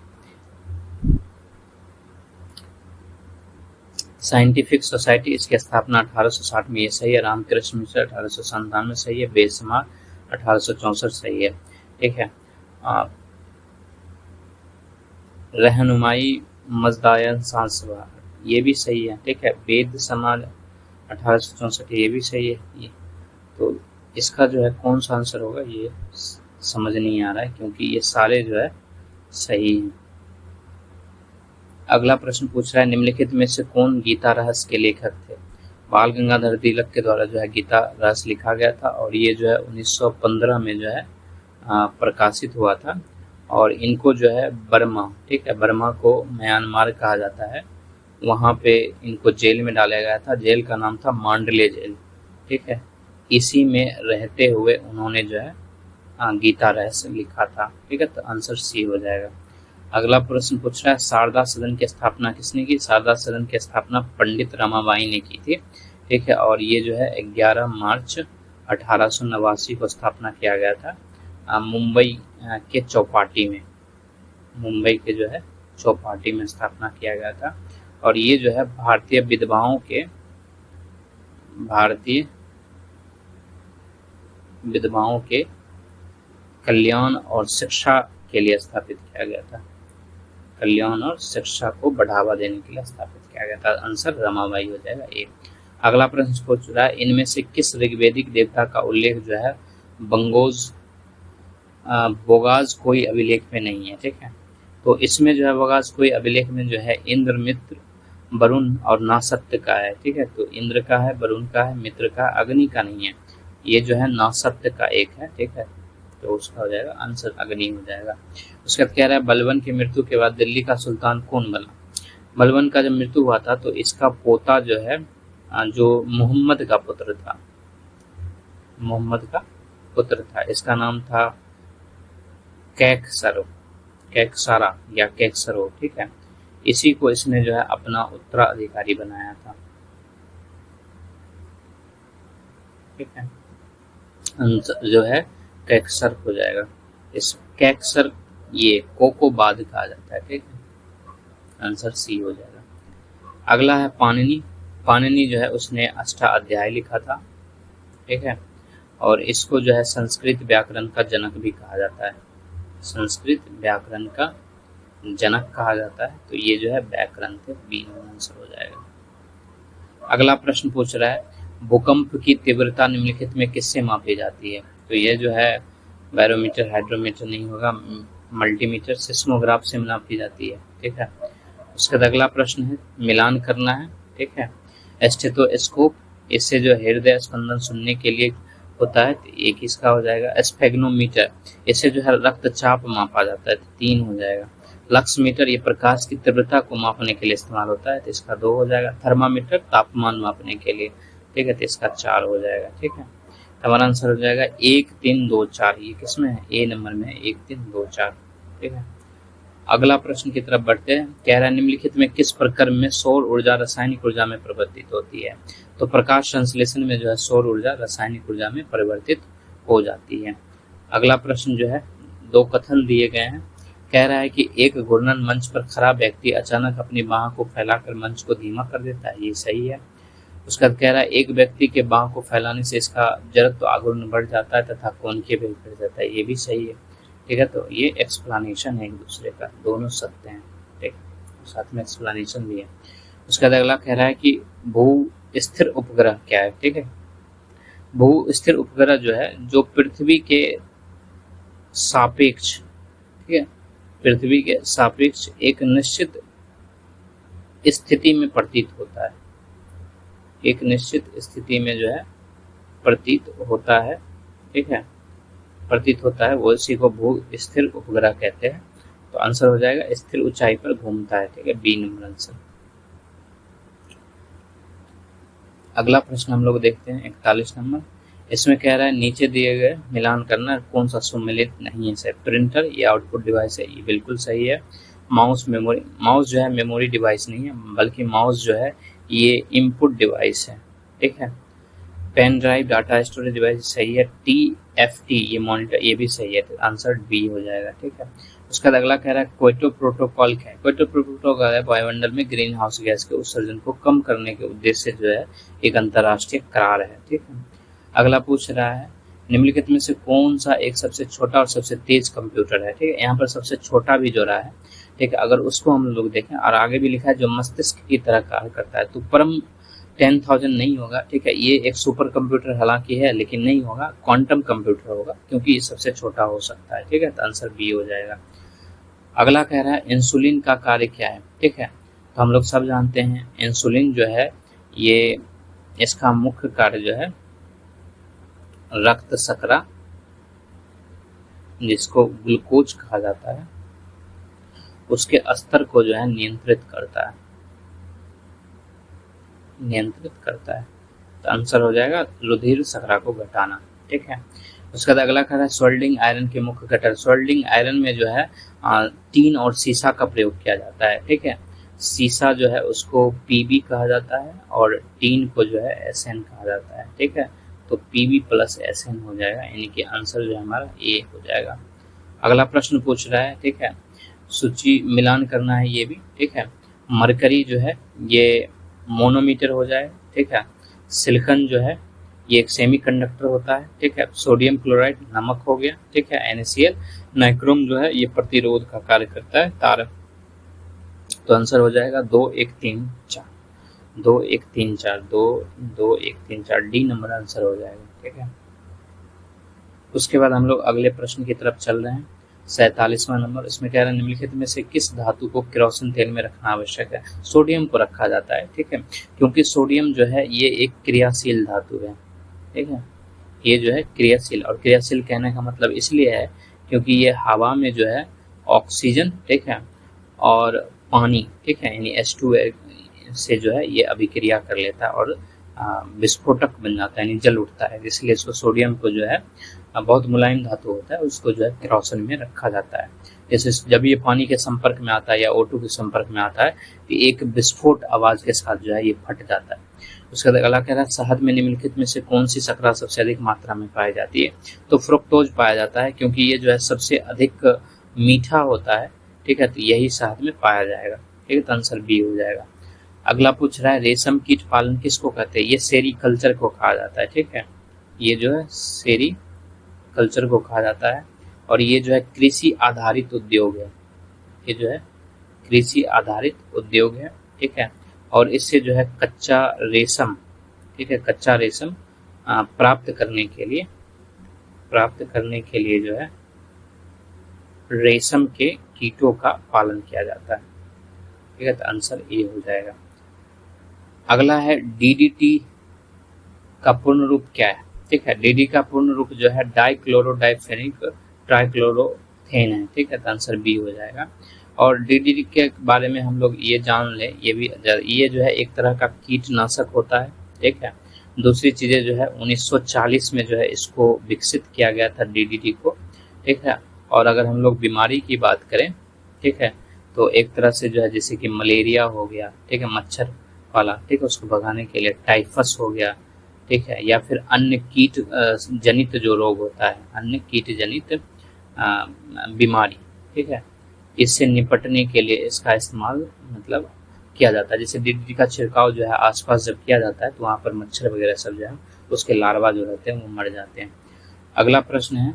साइंटिफिक सोसाइटी, इसकी स्थापना 1860 में, ये सही है। रामकृष्ण मिशन 1897 में सही है। बेशुमार 1864 सही है। ठीक है, रहनुमाई मजदायन सांसवा ये भी सही है। ठीक है, वेद समाज 1864 ये भी सही है। ये तो इसका जो है कौन सा आंसर होगा ये समझ नहीं आ रहा है, क्योंकि ये सारे जो है सही हैं। अगला प्रश्न पूछ रहा है, निम्नलिखित में से कौन गीता रहस्य के लेखक थे? बाल गंगाधर तिलक के द्वारा जो है गीता रहस्य लिखा गया था और ये जो है 1915 में जो है प्रकाशित हुआ था और इनको जो है बर्मा, ठीक है, बर्मा को म्यांमार कहा जाता है, वहाँ पे इनको जेल में डाला गया था। जेल का नाम था मांडले जेल। ठीक है, इसी में रहते हुए उन्होंने जो है गीता रहस्य लिखा था। ठीक है, तो आंसर सी हो जाएगा। अगला प्रश्न पूछ रहा है, शारदा सदन की स्थापना किसने की? शारदा सदन की स्थापना पंडित रमाबाई ने की थी। ठीक है, और ये जो है 11 मार्च 1889 को स्थापना किया गया था मुंबई के चौपाटी में। मुंबई के जो है चौपाटी में स्थापना किया गया था और ये जो है भारतीय विधवाओं के कल्याण और शिक्षा के लिए स्थापित किया गया था। कल्याण और शिक्षा को बढ़ावा देने के लिए स्थापित किया गया था। आंसर रमाबाई हो जाएगा ए। अगला प्रश्न पूछ रहा है, इनमें से किस ऋग्वेदिक देवता का उल्लेख जो है बोगाज कोई अभिलेख में नहीं है? ठीक है, तो इसमें जो है बोगाज कोई अभिलेख में जो है इंद्र, मित्र, वरुण और नासत्य का है। ठीक है, तो इंद्र का है, वरुण का है, मित्र का, अग्नि का नहीं है। ये जो है नासत्य का एक है। ठीक है, तो उसका हो जाएगा आंसर अग्नि हो जाएगा। उसके बाद कह रहा है, बलबन की मृत्यु के बाद दिल्ली का सुल्तान कौन बना? बलबन का जब मृत्यु हुआ था तो इसका पोता जो है जो मोहम्मद का पुत्र था, मोहम्मद का पुत्र था, इसका नाम था कैकसारा या कैकसरो। ठीक है, इसी को इसने जो है अपना उत्तराधिकारी बनाया था। ठीक है, जो है कैकसर हो जाएगा। इस कैकसर ये को बाद कहा जाता है। ठीक है, आंसर सी हो जाएगा। अगला है पाणिनि। पाणिनि जो है उसने अष्टाध्यायी लिखा था। ठीक है, और इसको जो है संस्कृत व्याकरण का जनक भी कहा जाता है। संस्कृत व्याकरण का जनक कहा जाता है, तो ये जो है व्याकरण थे। बी आंसर हो जाएगा। अगला प्रश्न पूछ रहा है, भूकंप की तीव्रता निम्नलिखित में किससे मापी जाती है? तो ये जो है बैरोमीटर, हाइड्रोमीटर नहीं होगा, मल्टीमीटर, सिस्मोग्राफ से नापी जाती है। ठीक है, उसके बाद अगला प्रश्न है, मिलान करना है। ठीक है, स्टेथोस्कोप, इससे जो हृदय स्पंदन सुनने के लिए होता है, तो एक इसका हो जाएगा। स्फेग्नोमीटर, इससे जो है रक्तचाप मापा जाता है, तो 3 हो जाएगा। लक्समीटर, ये प्रकाश की तीव्रता को मापने के लिए इस्तेमाल होता है, तो इसका 2 हो जाएगा। थर्मामीटर, तापमान मापने के लिए। ठीक है, तो इसका 4 हो जाएगा। ठीक है, हमारा आंसर हो जाएगा 1, 3, 2, 4। ये किसमें है? ए नंबर में है, 1, 3, 2, 4। ठीक है, अगला प्रश्न की तरफ बढ़ते हैं। कह रहा है, निम्नलिखित में किस प्रक्रम में सौर ऊर्जा रासायनिक ऊर्जा में परिवर्तित होती है? तो प्रकाश संश्लेषण में जो है सौर ऊर्जा रासायनिक ऊर्जा में परिवर्तित हो जाती है। अगला प्रश्न जो है, 2 कथन दिए गए हैं। कह रहा है कि एक घूर्णन मंच पर खड़ा व्यक्ति अचानक अपनी बाह को फैलाकर मंच को धीमा कर देता है। ये सही है। उसका कह रहा है, एक व्यक्ति के बाह को फैलाने से इसका जड़त्व आघूर्ण बढ़ जाता है तथा कोणीय वेग बढ़ जाता है। ये भी सही है। ठीक है, तो ये एक्सप्लेनेशन है एक दूसरे का, दोनों सत्य हैं। ठीक, साथ में एक्सप्लेनेशन भी है। उसके बाद अगला कह रहा है कि भू स्थिर उपग्रह क्या है? ठीक है, भू स्थिर उपग्रह जो है जो पृथ्वी के सापेक्ष, ठीक है, पृथ्वी के सापेक्ष एक निश्चित स्थिति में प्रतीत होता है, एक निश्चित स्थिति में जो है प्रतीत होता है, ठीक है, प्रतीत होता है, वो इसी को भू स्थिर उपग्रह कहते हैं। तो आंसर हो जाएगा स्थिर ऊंचाई पर घूमता है, ठीक है, बी नंबर आंसर। अगला प्रश्न हम लोग देखते हैं 41 नंबर। इसमें कह रहा है नीचे दिए गए मिलान करना कौन सा सुमेलित नहीं है? प्रिंटर या आउटपुट डिवाइस है? ये बिल्कुल सही है। माउस मेमोरी, माउस जो है मेमोरी डिवाइस नहीं है, बल्कि माउस जो है ये इनपुट डिवाइस है, ठीक है। Pen drive data storage device सही है। TFT ये मॉनिटर, ये भी सही है, तो आंसर बी हो जाएगा, ठीक है। उसका अगला कह रहा है क्योटो प्रोटोकॉल क्या है? क्योटो प्रोटोकॉल है वायुमंडल में ग्रीन हाउस गैस के उत्सर्जन को कम करने के उद्देश्य से जो है एक अंतर्राष्ट्रीय करार है, ठीक है। अगला पूछ रहा है निम्नलिखित में से कौन सा एक सबसे छोटा और सबसे तेज कंप्यूटर है? ठीक है, यहाँ पर सबसे छोटा भी जो रहा है, ठीक है, अगर उसको हम लोग देखें और आगे भी लिखा है जो मस्तिष्क की तरह कार्य करता है, तो परम 10,000 नहीं होगा, ठीक है, ये एक सुपर कंप्यूटर हालांकि है लेकिन नहीं होगा, क्वांटम कंप्यूटर होगा क्योंकि ये सबसे छोटा हो सकता है, ठीक है, तो आंसर बी हो जाएगा। अगला कह रहा है इंसुलिन का कार्य क्या है? ठीक है, तो हम लोग सब जानते हैं इंसुलिन जो है ये इसका मुख्य कार्य जो है रक्त शर्करा, जिसको ग्लूकोज कहा जाता है, उसके स्तर को जो है नियंत्रित करता है, नियंत्रित करता है। तो आंसर हो जाएगा रुधिर शर्करा को घटाना, ठीक है। उसके बाद अगला कह रहा है सोल्डिंग आयरन के मुख्य घटक। सोल्डिंग आयरन में जो है टीन और सीसा का प्रयोग किया जाता है, ठीक है। सीसा जो है उसको पीबी कहा जाता है और टीन को जो है एसएन कहा जाता है, ठीक है। तो पीबी प्लस एसएन हो जाएगा, यानी कि आंसर जो है हमारा ए हो जाएगा। अगला प्रश्न पूछ रहा है, ठीक है, सूची मिलान करना है ये भी, ठीक है। मरकरी जो है ये मोनोमीटर हो जाएगा, ठीक है। सिलिकॉन जो है ये एक सेमीकंडक्टर होता है, ठीक है। सोडियम क्लोराइड नमक हो गया, ठीक है, NaCl। नाइक्रोम जो है ये प्रतिरोध का कार्य करता है, तार। तो आंसर हो जाएगा 2 1 3 4, 2 1 3 4, 2 2 1 3 4, डी नंबर आंसर हो जाएगा, ठीक है। उसके बाद हम लोग अगले प्रश्न की तरफ चल रहे हैं, 47वां नंबर। इसमें कह रहा है निम्नलिखित में से किस धातु को केरोसिन तेल में रखना आवश्यक है? सोडियम को रखा जाता है, ठीक है, क्योंकि सोडियम जो है ये एक क्रियाशील धातु है, ठीक है, ये जो है क्रियाशील। और क्रियाशील कहने का मतलब इसलिए है क्योंकि ये हवा में जो है ऑक्सीजन, ठीक है, और पानी, ठीक है, यानी H2 से जो है ये अभिक्रिया कर लेता है और विस्फोटक बन जाता है, यानी जल उठता है। इसलिए इसको सोडियम को जो है बहुत मुलायम धातु होता है, उसको जो है केरोसिन में रखा जाता है। जैसे जब ये पानी के संपर्क में आता है या O2 के संपर्क में आता है तो एक विस्फोट आवाज के साथ जो है ये फट जाता है। उसके बाद अगला कह रहा है शहद में निम्नलिखित में से कौन सी शर्करा सबसे अधिक मात्रा में पाई जाती है? तो फ्रुक्टोज पाया जाता है क्योंकि ये जो है सबसे अधिक मीठा होता है, ठीक है, तो यही शहद में पाया जाएगा, ठीक है, तो आंसर बी हो जाएगा। अगला पूछ रहा है रेशम कीट पालन किसको कहते हैं? ये सेरीकल्चर को कहा जाता है, ठीक है, ये जो है सेरीकल्चर को कहा जाता है और ये जो है कृषि आधारित उद्योग है, ये जो है कृषि आधारित उद्योग है, ठीक है, और इससे जो है कच्चा रेशम, ठीक है, कच्चा रेशम प्राप्त करने के लिए जो है रेशम के कीटों का पालन किया जाता है, ठीक है, तो आंसर ए हो जाएगा। अगला है DDT का पूर्ण रूप क्या है? ठीक है, DDT का पूर्ण रूप जो है डाइक्लोरोडाइफेनिक ट्राइक्लोरोथेन है, ठीक है, तो आंसर बी हो जाएगा। और DDT के बारे में हम लोग ये जान ले, ये जो है एक तरह का कीटनाशक होता है, ठीक है। दूसरी चीजें जो है 1940 में जो है इसको विकसित किया गया था DDT को, ठीक है। और अगर हम लोग बीमारी की बात करें, ठीक है, तो एक तरह से जो है जैसे कि मलेरिया हो गया, ठीक है, मच्छर वाला, ठीक है, उसको भगाने के लिए टाइफस हो गया, ठीक है, या फिर अन्य कीट जनित जो रोग होता है, अन्य कीट जनित बीमारी, ठीक है, इससे निपटने के लिए इसका इस्तेमाल मतलब किया जाता है। जैसे DDT का छिड़काव जो है आसपास जब किया जाता है तो वहाँ पर मच्छर वगैरह सब जो है उसके लार्वा जो रहते हैं वो मर जाते हैं। अगला प्रश्न है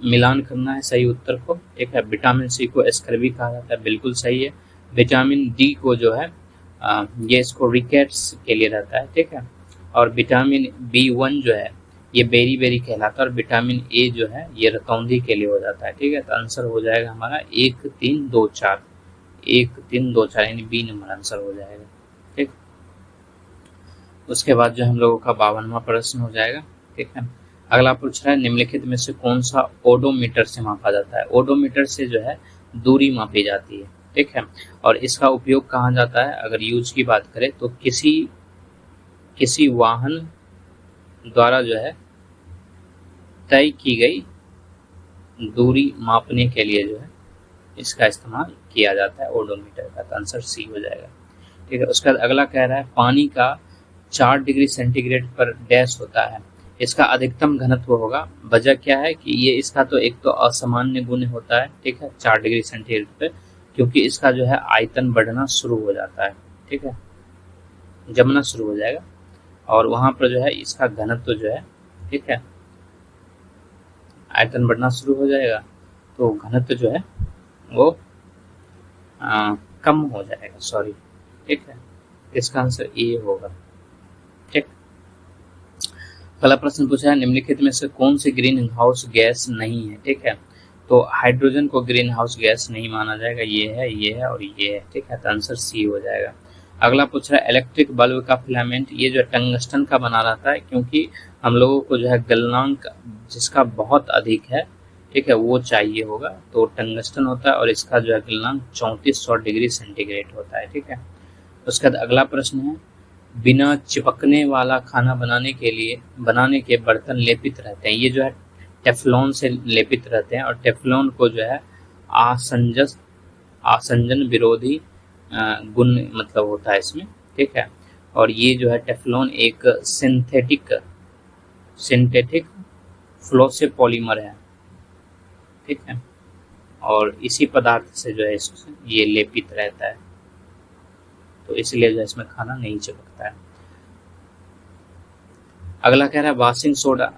मिलान करना है सही उत्तर को, ठीक है। विटामिन C को एस्कर्बी कहा जाता है, बिल्कुल सही है। विटामिन D को जो है ये इसको रिकेट्स के लिए रहता है, ठीक है। और विटामिन B1 जो है ये बेरी बेरी कहलाता है, और विटामिन ए जो है ये रतौंधी के लिए हो जाता है, ठीक है। तो आंसर हो जाएगा हमारा 1 3 2 4, 1 3 2 4 यानी बी नंबर आंसर हो जाएगा, ठीक। उसके बाद जो हम लोगों का 52वां प्रश्न हो जाएगा, ठीक है। अगला पूछ रहा है निम्नलिखित में से कौन सा ओडोमीटर से मापा जाता है। ओडोमीटर से जो है दूरी मापी जाती है, ठीक है। और इसका उपयोग कहाँ जाता है, अगर यूज की बात करें तो किसी वाहन द्वारा जो है तय की गई दूरी मापने के लिए जो है इसका इस्तेमाल किया जाता है ओडोमीटर का। तो आंसर सी हो जाएगा, ठीक है। उसके बाद अगला कह रहा है पानी का 4 डिग्री सेंटीग्रेड पर डैश होता है, इसका अधिकतम घनत्व होगा। वजह क्या है कि ये इसका तो एक तो असामान्य गुण होता है, ठीक है, 4 डिग्री सेंटीग्रेड पे, क्योंकि इसका जो है आयतन बढ़ना शुरू हो जाता है, ठीक है, जमना शुरू हो जाएगा, और वहां पर जो है इसका घनत्व जो है, ठीक है, आयतन बढ़ना शुरू हो जाएगा, तो घनत्व जो है वो कम हो जाएगा, सॉरी, ठीक है। इसका आंसर ए होगा, ठीक। पहला प्रश्न पूछा है निम्नलिखित में से कौन सी ग्रीन हाउस गैस नहीं है, ठीक है। तो हाइड्रोजन को ग्रीन हाउस गैस नहीं माना जाएगा, ये है और ये है, ठीक है। तो आंसर सी हो जाएगा। अगला पूछ रहा है इलेक्ट्रिक बल्ब का फिलामेंट, ये जो टंगस्टन का बना रहता है, क्योंकि हम लोगों को जो है गलनांक जिसका बहुत अधिक है, ठीक है, वो चाहिए होगा, तो टंगस्टन होता है, और इसका जो है गलनांक 3400 डिग्री सेंटीग्रेड होता है, ठीक है। उसके बाद अगला प्रश्न है बिना चिपकने वाला खाना बनाने के बर्तन लेपित रहते हैं, ये जो है टेफ्लॉन से लेपित रहते हैं, और टेफ्लॉन को जो है आसंजन विरोधी गुण मतलब होता है इसमें, ठीक है। और ये जो है टेफ्लॉन एक सिंथेटिक फ्लोसिव पॉलीमर है, ठीक है, और इसी पदार्थ से जो है ये लेपित रहता है, तो इसलिए जो है इसमें खाना नहीं चिपकता है। अगला कह रहा है वाशिंग सोडा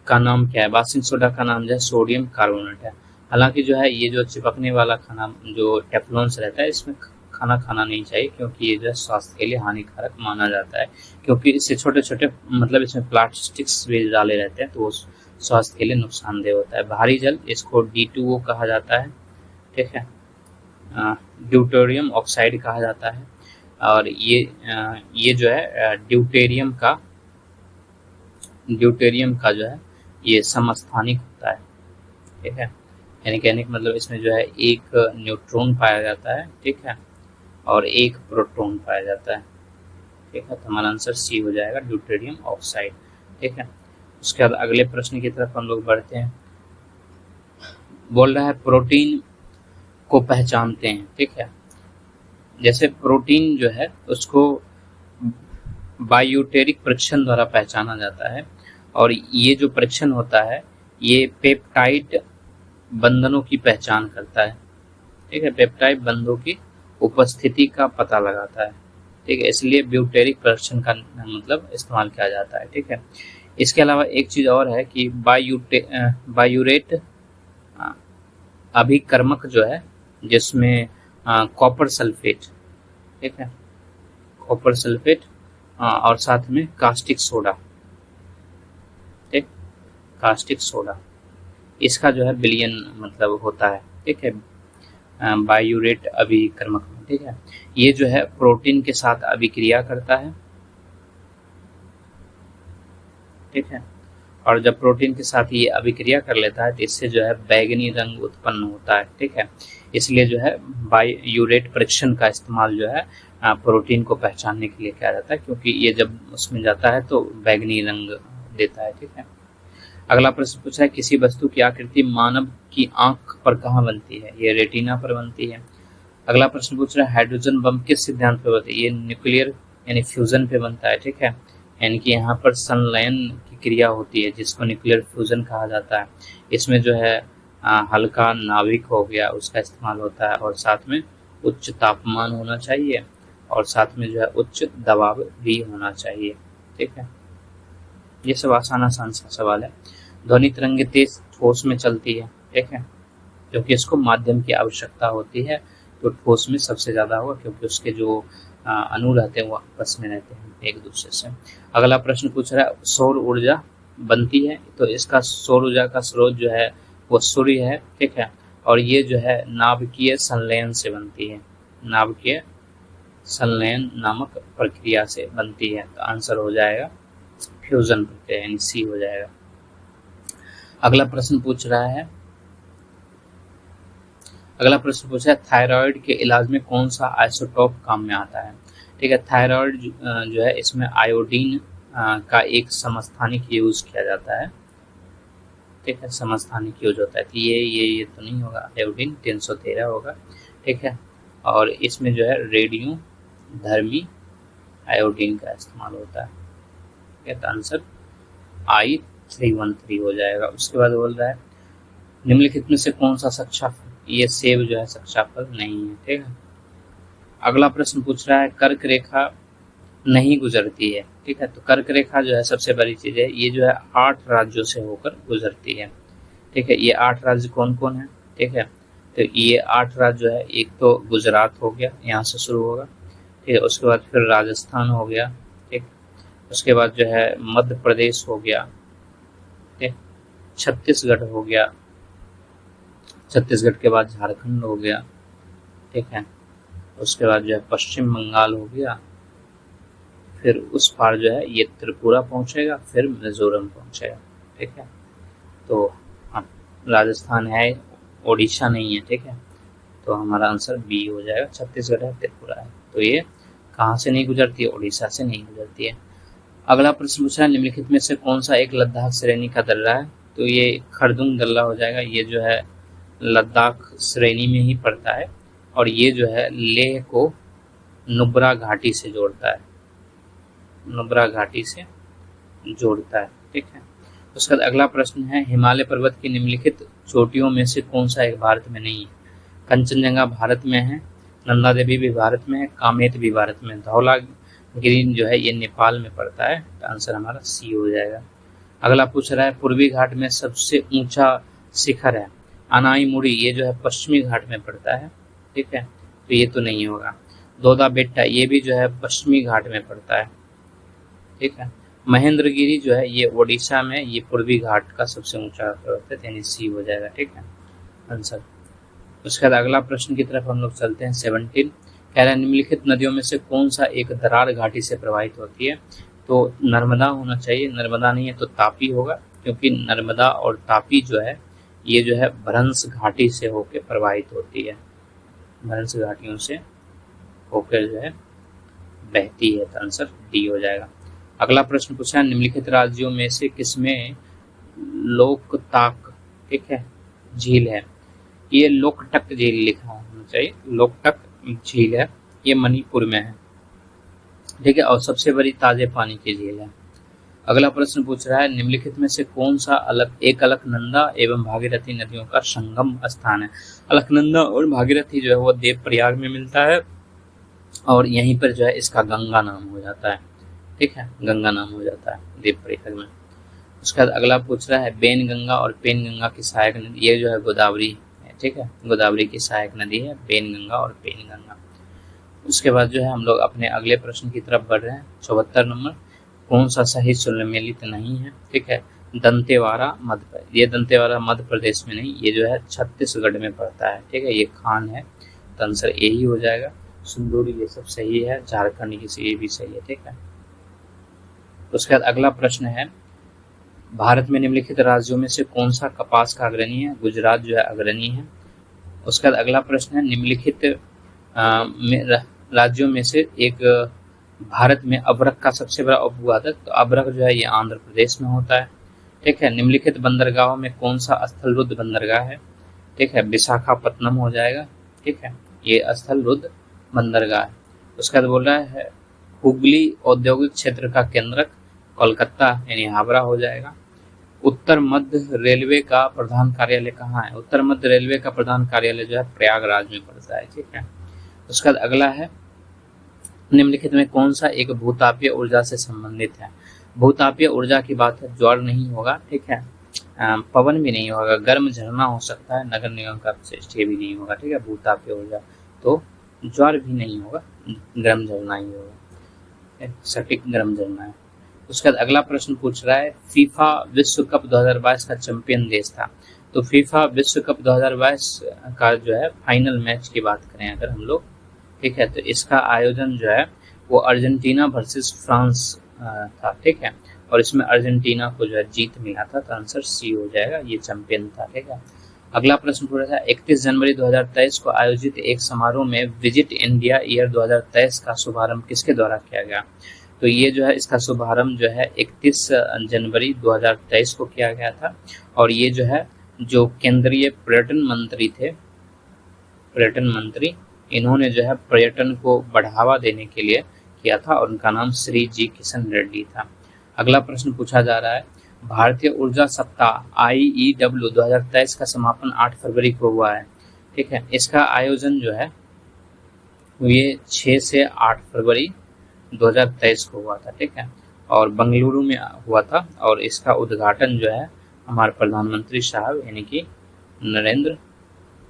का नाम क्या है। वाशिंग सोडा का नाम जो है सोडियम कार्बोनेट है। हालांकि जो है ये जो चिपकने वाला खाना जो टेफ्लॉन से रहता है, इसमें खाना खाना नहीं चाहिए, क्योंकि ये जो है स्वास्थ्य के लिए हानिकारक माना जाता है, क्योंकि इससे छोटे छोटे मतलब इसमें प्लास्टिक्स भी डाले रहते हैं, तो वो स्वास्थ्य के लिए नुकसानदेह होता है। भारी जल, इसको D2O कहा जाता है, ठीक है, ड्यूटेरियम ऑक्साइड कहा जाता है, और ये जो है ड्यूटेरियम का जो है ये समस्थानिक होता है, ठीक है, यानी कहने का मतलब इसमें जो है एक न्यूट्रॉन पाया जाता है, ठीक है, और एक प्रोटॉन पाया जाता है, ठीक है। तो हमारा आंसर सी हो जाएगा ड्यूटेरियम ऑक्साइड, ठीक है। उसके बाद अगले प्रश्न की तरफ हम लोग बढ़ते हैं। बोल रहा है प्रोटीन को पहचानते हैं, ठीक है। जैसे प्रोटीन जो है उसको बायोटेरिक परीक्षण द्वारा पहचाना जाता है, और ये जो परीक्षण होता है ये पेप्टाइड बंधनों की पहचान करता है, ठीक है, पेप्टाइड बंधनों की उपस्थिति का पता लगाता है, ठीक है, इसलिए ब्यूटेरिक परीक्षण का मतलब इस्तेमाल किया जाता है, ठीक है। इसके अलावा एक चीज और है कि बायूरेट अभिकर्मक जो है जिसमें कॉपर सल्फेट, ठीक है, कॉपर सल्फेट और साथ में कास्टिक सोडा, ठीक, कास्टिक सोडा, इसका जो है विलयन मतलब होता है, ठीक है, बायूरेट अभिकर्मक में, ठीक है। ये जो है प्रोटीन के साथ अभिक्रिया करता है, ठीक है, और जब प्रोटीन के साथ ये अभिक्रिया कर लेता है तो इससे जो है बैंगनी रंग उत्पन्न होता है, ठीक है। इसलिए जो है बायूरेट परीक्षण का इस्तेमाल जो है प्रोटीन को पहचानने के लिए किया जाता है, क्योंकि ये जब उसमें जाता है तो बैंगनी रंग देता है, ठीक है। अगला प्रश्न पूछा है किसी वस्तु की आकृति मानव की आंख पर कहाँ बनती है, ये रेटिना पर बनती है। अगला प्रश्न पूछ रहा है हाइड्रोजन बम किस सिद्धांत पर बनती है, ये न्यूक्लियर यानी फ्यूजन पे बनता है, ठीक है, यानी कि यहाँ पर संलयन की क्रिया होती है जिसको न्यूक्लियर फ्यूजन कहा जाता है। इसमें जो है हल्का नाभिक हो गया उसका इस्तेमाल होता है, और साथ में उच्च तापमान होना चाहिए, और साथ में जो है उच्च दबाव भी होना चाहिए, ठीक है। ये सब आसान सा सवाल है। ध्वनि तरंगे तेज ठोस में चलती है, ठीक है, क्योंकि इसको माध्यम की आवश्यकता होती है, तो ठोस में सबसे ज्यादा होगा, क्योंकि उसके जो अणु रहते हैं वो आपस में रहते हैं एक दूसरे से। अगला प्रश्न पूछ रहा है सौर ऊर्जा बनती है, तो इसका सौर ऊर्जा का स्रोत जो है वो सूर्य है, ठीक है, और ये जो है नाभिकीय संलयन से बनती है, नाभिकीय संलयन नामक प्रक्रिया से बनती है। तो आंसर हो जाएगा फ्यूजन प्रक्रिया, यानी सी हो जाएगा। अगला प्रश्न पूछ रहा है थायराइड के इलाज में कौन सा आइसोटोप काम में आता है। ठीक है, थायराइड जो है इसमें आयोडीन का एक समस्थानिक यूज किया जाता है। ठीक है, समस्थानिक यूज होता है। तो ये तो नहीं होगा, आयोडीन 313 होगा। ठीक है, और इसमें जो है रेडियो धर्मी आयोडीन का इस्तेमाल होता है। ठीक है, तो आंसर I313 हो जाएगा। उसके बाद बोल रहा है निम्नलिखित में से कौन सा सच्चा फल, ये सेब जो है सच्चा फल नहीं है। ठीक है, अगला प्रश्न पूछ रहा है कर्क रेखा नहीं गुजरती है। ठीक है, तो कर्क रेखा जो है सबसे बड़ी चीज है, ये जो है 8 राज्यों से होकर गुजरती है। ठीक है, ये 8 राज्य कौन कौन है। ठीक है, तो ये 8 राज्य जो है, एक तो गुजरात हो गया, यहाँ से शुरू होगा। ठीक है, उसके बाद फिर राजस्थान हो गया। ठीक, उसके बाद जो है मध्य प्रदेश हो गया। ठीक, छत्तीसगढ़ हो गया, छत्तीसगढ़ के बाद झारखंड हो गया। ठीक है, उसके बाद जो है पश्चिम बंगाल हो गया, फिर उस पार जो है ये त्रिपुरा पहुंचेगा, फिर मिजोरम पहुंचेगा। ठीक है, तो राजस्थान है, ओडिशा नहीं है। ठीक है, तो हमारा आंसर बी हो जाएगा, छत्तीसगढ़ है, त्रिपुरा है। तो ये कहाँ से नहीं गुजरती है, ओडिशा से नहीं गुजरती है। अगला प्रश्न पूछा है निम्नलिखित में से कौन सा एक लद्दाख श्रेणी का दर्रा है। तो ये खरदुंग दर्रा हो जाएगा, ये जो है लद्दाख श्रेणी में ही पड़ता है, और ये जो है लेह को नुब्रा घाटी से जोड़ता है, नुब्रा घाटी से जोड़ता है। ठीक है, उसके बाद अगला प्रश्न है हिमालय पर्वत की निम्नलिखित चोटियों में से कौन सा एक भारत में नहीं है। कंचनजंगा भारत में है, नंदा देवी भी भारत में है, कामेत भी भारत में है, धौलागिरी जो है ये नेपाल में पड़ता है। तो आंसर हमारा सी हो जाएगा। अगला पूछ रहा है पूर्वी घाट में सबसे ऊंचा शिखर है अनाईमुड़ी, ये जो है पश्चिमी घाट में पड़ता है। ठीक है, तो ये तो नहीं होगा। दोदा बेट्टा ये भी जो है पश्चिमी घाट में पड़ता है। ठीक है, महेंद्रगिरी जो है ये ओडिशा में, ये पूर्वी घाट का सबसे ऊंचा पर्वत है, यानी सी हो जाएगा। ठीक है, आंसर। उसके बाद अगला प्रश्न की तरफ हम लोग चलते हैं। 17 कह रहा है निम्नलिखित नदियों में से कौन सा एक दरार घाटी से प्रवाहित होती है। तो नर्मदा होना चाहिए, नर्मदा नहीं है तो तापी होगा, क्योंकि नर्मदा और तापी जो है ये जो है भ्रंश घाटी से होकर प्रवाहित होती है, भ्रंश घाटियों से होकर जो है बहती है। तो आंसर डी हो जाएगा। अगला प्रश्न पूछा है निम्नलिखित राज्यों में से किसमें लोकटाक, ठीक है, झील है। ये लोकटक झील लिखा होना चाहिए, लोकटक झील है, ये मणिपुर में है। ठीक है, और सबसे बड़ी ताजे पानी की झील है। अगला प्रश्न पूछ रहा है निम्नलिखित में से कौन सा अलकनंदा एवं भागीरथी नदियों का संगम स्थान है। अलकनंदा और भागीरथी जो है वो देवप्रयाग में मिलता है, और यहीं पर जो है इसका गंगा नाम हो जाता है। ठीक है, गंगा नाम हो जाता है देवप्रयाग में। उसके बाद अगला पूछ रहा है बेन गंगा और पेन गंगा की सहायक नदी, ये जो है गोदावरी है। ठीक है, गोदावरी की सहायक नदी है बेन गंगा और पेन गंगा। उसके बाद जो है हम लोग अपने अगले प्रश्न की तरफ बढ़ रहे हैं। 74 नंबर कौन सा सही सुमेलित नहीं है। ठीक है, दंतेवाड़ा मध्य प्रदेश, ये दंतेवाड़ा मध्य प्रदेश में नहीं, ये जो है छत्तीसगढ़ में पड़ता है। ठीक है, ये खान है, तो आंसर ए ही हो जाएगा। सुंदूरी ये सब सही है, झारखंड की से ये भी सही है। ठीक है, उसके बाद अगला प्रश्न है भारत में निम्नलिखित राज्यों में से कौन सा कपास का अग्रणी है। गुजरात जो है अग्रणी है। उसके बाद अगला प्रश्न है निम्नलिखित राज्यों में से एक भारत में अबरख का सबसे बड़ा उपउत्पादक, तो अबरख जो है ये आंध्र प्रदेश में होता है। ठीक है, निम्नलिखित बंदरगाहों में कौन सा स्थलरुद्ध बंदरगाह है। ठीक है, विशाखापत्तनम हो जाएगा। ठीक है, ये स्थलरुद्ध बंदरगाह है। उसके बाद बोल रहा है हुगली औद्योगिक क्षेत्र का केंद्रक कोलकाता यानी हावड़ा हो जाएगा। उत्तर मध्य रेलवे का प्रधान कार्यालय कहाँ है। उत्तर मध्य रेलवे का प्रधान कार्यालय जो है प्रयागराज में पड़ता है। ठीक है, उसके बाद अगला है निम्नलिखित में कौन सा एक भूतापीय ऊर्जा से संबंधित है। भूतापीय ऊर्जा की बात है, ज्वार नहीं होगा। ठीक है, पवन भी नहीं होगा, गर्म झरना हो सकता है, नगर निगम का स्टे भी नहीं होगा। ठीक है, भूतापीय ऊर्जा तो ज्वार भी नहीं होगा, गर्म झरना ही होगा, सटीक गर्म झरना है। उसके बाद अगला प्रश्न पूछ रहा है फीफा विश्व कप 2022 का चैंपियन देश था। तो फीफा विश्व कप 2022 का जो है फाइनल मैच की बात करें अगर हम लोग, ठीक है, तो इसका आयोजन जो है वो अर्जेंटीना वर्सेस फ्रांस था, ठीक है, और इसमें अर्जेंटीना को जो है जीत मिला था, तो आंसर सी हो जाएगा, ये चैंपियन था, ठीक है। अगला प्रश्न पूछा था 31 जनवरी 2023 को आयोजित एक समारोह में विजिट इंडिया ईयर 2023 का शुभारंभ किसके द्वारा किया गया। तो ये जो है इसका शुभारंभ जो है 31 जनवरी 2023 को किया गया था, और ये जो है जो केंद्रीय पर्यटन मंत्री थे, पर्यटन मंत्री, इन्होंने जो है पर्यटन को बढ़ावा देने के लिए किया था, और उनका नाम श्री जी किशन रेड्डी था। अगला प्रश्न पूछा जा रहा है भारतीय ऊर्जा सप्ताह IEW 2023 का समापन 8 फरवरी को हुआ है, ठीक है। इसका आयोजन जो है ये 6 से 8 फरवरी 2023 को हुआ था, ठीक है, और बेंगलुरु में हुआ था, और इसका उद्घाटन जो है हमारे प्रधानमंत्री साहब यानी कि नरेंद्र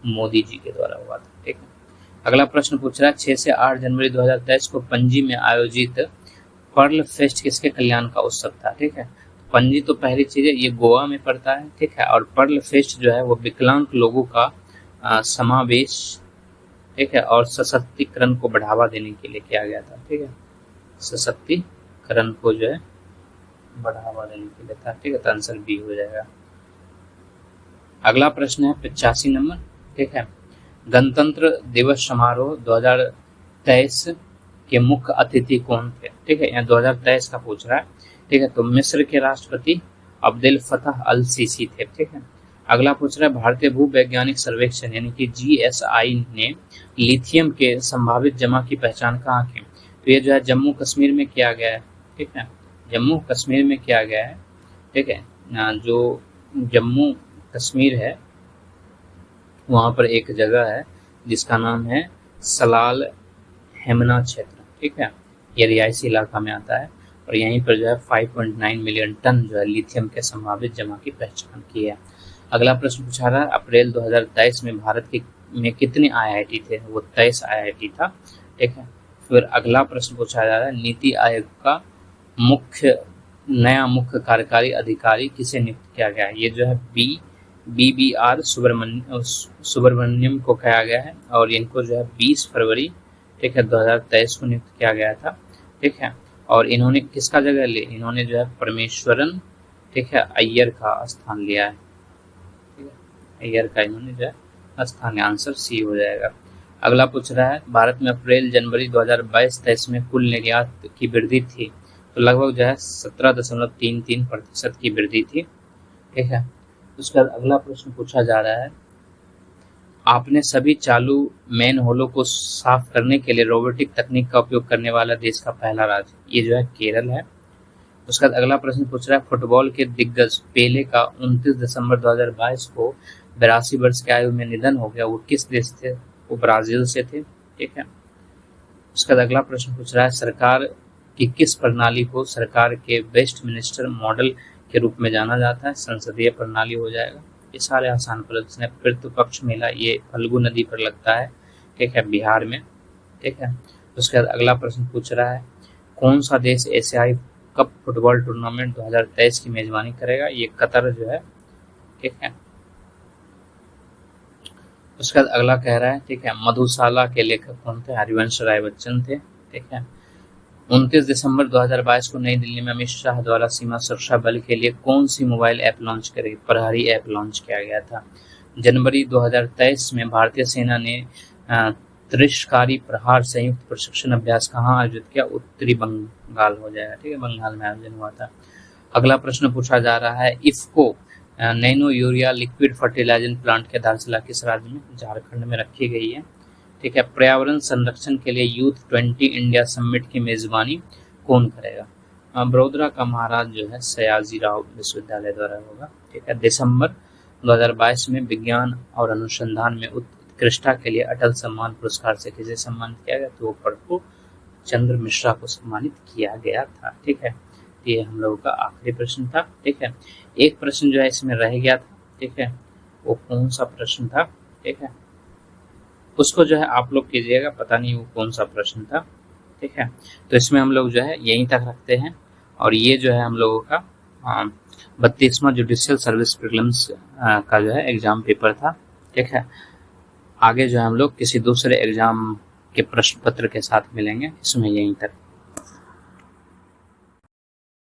मोदी जी के द्वारा हुआ था, ठीक है। अगला प्रश्न पूछ रहा है 6 से 8 जनवरी 2023 को पणजी में आयोजित पर्ल फेस्ट किसके कल्याण का उत्सव था, ठीक है। पणजी तो पहली चीज है, ये गोवा में पड़ता है, ठीक है, और पर्ल फेस्ट जो है वो विकलांग लोगों का समावेश, ठीक है, और सशक्तिकरण को बढ़ावा देने के लिए किया गया था, ठीक है, सशक्तिकरण को जो है बढ़ावा देने के लिए था, ठीक है, तो आंसर बी हो जाएगा। अगला प्रश्न है 85 नंबर, ठीक है, गणतंत्र दिवस समारोह 2023 के मुख्य अतिथि कौन थे, ठीक है, यहाँ 2023 का पूछ रहा है, ठीक है, तो मिस्र के राष्ट्रपति अब्देल फतह अल सीसी थे, ठीक है। अगला पूछ रहा है भारतीय भूवैज्ञानिक सर्वेक्षण यानी कि GSI ने लिथियम के संभावित जमा की पहचान कहाँ की। तो ये जो है जम्मू कश्मीर में किया गया है, ठीक है, जम्मू कश्मीर में किया गया है, ठीक है, जो जम्मू कश्मीर है वहाँ पर एक जगह है जिसका नाम है सलाल हेमना क्षेत्र, ठीक है, ये रिहायशी इलाका में आता है, और यहीं पर जो है 5.9 मिलियन टन जो है लिथियम के संभावित जमा की पहचान की है। अगला प्रश्न पूछा रहा है अप्रैल 2023 में भारत में कितने IIT थे, वो 23 IIT था, ठीक है। फिर अगला प्रश्न पूछा जा रहा है नीति आयोग का नया मुख्य कार्यकारी अधिकारी किसे नियुक्त किया गया है। ये जो है BBR सुब्रमण्यम को कहा गया है, और इनको जो है 20 फरवरी, ठीक है, 2023 को नियुक्त किया गया था, ठीक है, और इन्होंने किसका जगह लिया, इन्होंने जो है परमेश्वरन, ठीक है, अय्यर का स्थान लिया है, ठीक है, अय्यर का इन्होंने जो है स्थान, आंसर सी हो जाएगा। अगला पूछ रहा है भारत में अप्रैल जनवरी 2022-23 में कुल निर्यात की वृद्धि थी, तो लगभग जो है 17.33% की वृद्धि थी, ठीक है। उसके बाद अगला प्रश्न पूछा जा रहा है आपने सभी चालू मेन होलों को साफ करने के लिए रोबोटिक तकनीक का उपयोग करने वाला देश का पहला राज्य, ये जो है केरल है। उसके बाद अगला प्रश्न पूछ रहा है फुटबॉल के दिग्गज पेले का 29 दिसंबर 2022 को 82 वर्ष की आयु में निधन हो गया, वो किस देश थे, वो ब्राजील से थे, ठीक है। उसके बाद अगला प्रश्न पूछ रहा है सरकार की किस प्रणाली को सरकार के वेस्टमिनिस्टर मॉडल के रूप में जाना जाता है, संसदीय प्रणाली हो जाएगा। ये सारे आसान प्रश्न है। पितृपक्ष मेला ये फल्गु नदी पर लगता है, ठीक है, बिहार में, ठीक है। उसके बाद अगला प्रश्न पूछ रहा है कौन सा देश एशियाई कप फुटबॉल टूर्नामेंट 2023 की मेजबानी करेगा, ये कतर जो है, ठीक है। उसके बाद अगला कह रहा है, ठीक है, मधुशाला के लेखक कौन थे, हरिवंश राय बच्चन थे, ठीक है। 29 दिसंबर 2022 को नई दिल्ली में अमित शाह द्वारा सीमा सुरक्षा बल के लिए कौन सी मोबाइल ऐप लॉन्च करेगी, प्रहरी ऐप लॉन्च किया गया था। जनवरी 2023 में भारतीय सेना ने त्रिशकारी प्रहार संयुक्त प्रशिक्षण अभ्यास कहाँ आयोजित किया, उत्तरी बंगाल हो जाएगा, ठीक है, बंगाल में आयोजन हुआ था। अगला प्रश्न पूछा जा रहा है IFFCO nano urea liquid fertiliser plant की आधारशिला किस राज्य में, झारखंड में रखी गई है, ठीक है। पर्यावरण संरक्षण के लिए यूथ 20 इंडिया समिट की मेजबानी कौन करेगा, बड़ोदरा का महाराज जो है सयाजी राव विश्वविद्यालय द्वारा होगा, ठीक है। दिसंबर 2022 में विज्ञान और अनुसंधान में उत्कृष्टता के लिए अटल सम्मान पुरस्कार से किसे सम्मानित किया गया, तो वो प्रभु चंद्र मिश्रा को सम्मानित किया गया था, ठीक है। ये हम लोगों का आखिरी प्रश्न था, ठीक है। एक प्रश्न जो है इसमें रह गया था, ठीक है, वो कौन सा प्रश्न था, ठीक है, उसको जो है आप लोग कीजिएगा, पता नहीं वो कौन सा प्रश्न था। ठीक है, तो इसमें हम लोग जो है यहीं तक रखते हैं। और ये जो है हम लोगों का 32वां जुडिशियल सर्विस प्रीलिम्स का जो है एग्जाम पेपर था। ठीक है, आगे जो है हम लोग किसी दूसरे एग्जाम के प्रश्न पत्र के साथ मिलेंगे। इसमें यहीं तक।